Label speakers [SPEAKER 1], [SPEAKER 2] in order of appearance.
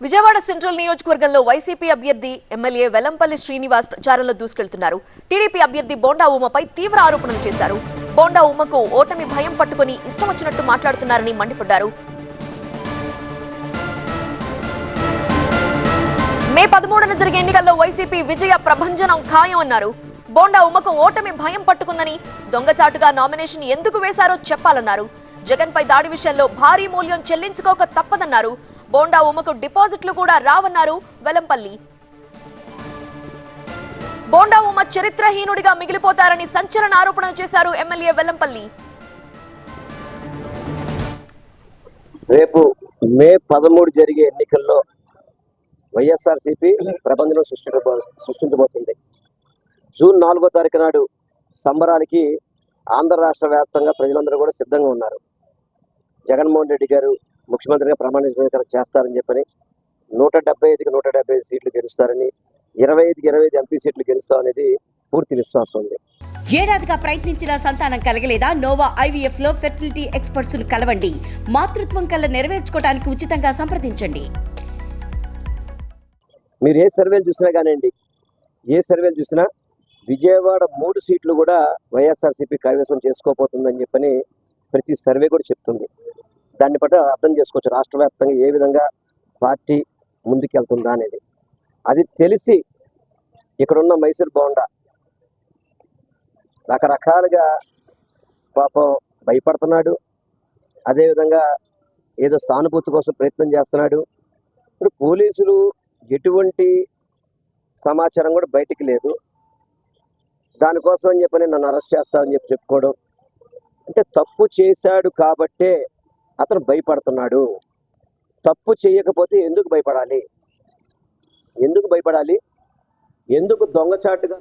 [SPEAKER 1] Vijayawada central నియోజకవర్గంలో YCP అభ్యర్థి MLA Vellampalli Srinivas ప్రచారంలో దూసుకెళ్తున్నారు. టీడీపీ అభ్యర్థి బోండా ఉమపై తీవ్ర ఆరోపణలు చేశారు. బోండా ఉమకు ఓటమి భయం పట్టుకుని ఇష్టం వచ్చినట్టు మాట్లాడుతున్నారని మండిపడ్డారు. మే 13న జరిగే ఎన్నికల్లో వైసీపీ విజయ ప్రభంజనం ఖాయం అన్నారు. బోండా ఉమకు ఓటమి భయం పట్టుకుందని, దొంగచాటుగా నామినేషన్ ఎందుకు వేశారో చెప్పాలన్నారు. జగన్ పై దాడి విషయంలో భారీ మూల్యం చెల్లించుకోక తప్పదన్నారు. బోండా ఉమకు డిపాజిట్లు కూడా రావన్నారు వెల్లంపల్లి. బోండా ఉమ చరిత్రహీనుడిగా మిగిలిపోతారని సంచలన ఆరోపణలు చేశారు ఎమ్మెల్యే వెల్లంపల్లి.
[SPEAKER 2] రేపు మే 13 జరిగే ఎన్నికల్లో వైఎస్ఆర్సీపీ ప్రబంధనం సృష్టించబోతుంది. జూన్ 4వ తారీఖు నాడు సంబరానికి ఆంధ్ర రాష్ట్ర వ్యాప్తంగా ప్రజలందరూ కూడా సిద్ధంగా ఉన్నారు. జగన్మోహన్ రెడ్డి గారు ముఖ్యమంత్రిగా ప్రమాణ స్వీకారం చేస్తారని చెప్పని 175కి 175 సీట్లు గెలుస్తారని, 25కి 25 ఎంపీ సీట్లు గెలుస్తామనేది పూర్తి విశ్వాసం ఉంది.
[SPEAKER 3] ఏడాదిగా ప్రయత్నించిన సంతానం కలగలేదా? నోవా ఐవీఎఫ్ లో ఫెర్టిలిటీ ఎక్స్పర్ట్స్ ను కలవండి. మాతృత్వం కల్లా నెరవేర్చుకోవడానికి ఉచితంగా సంప్రదించండి.
[SPEAKER 2] మీరు ఏ సర్వేలు చూసినా కానివ్వండి, ఏ సర్వేలు చూసినా విజయవాడ 3 సీట్లు కూడా వైఎస్ఆర్సీపీ కైవసం చేసుకోబోతుందని చెప్పని ప్రతి సర్వే కూడా చెప్తుంది. దాన్ని బట్టి అర్థం చేసుకోవచ్చు రాష్ట్ర వ్యాప్తంగా ఏ విధంగా పార్టీ ముందుకెళ్తుందా అనేది. అది తెలిసి ఇక్కడున్న మైసూర్ బోండా రకరకాలుగా పాపం భయపడుతున్నాడు. అదేవిధంగా ఏదో సానుభూతి కోసం ప్రయత్నం చేస్తున్నాడు. ఇప్పుడు పోలీసులు ఎటువంటి సమాచారం కూడా బయటికి లేదు. దానికోసం అని చెప్పని నన్ను అరెస్ట్ చేస్తారని చెప్పుకోవడం అంటే తప్పు చేశాడు కాబట్టే అతను భయపడుతున్నాడు. తప్పు చేయకపోతే ఎందుకు భయపడాలి? ఎందుకు దొంగచాటుగా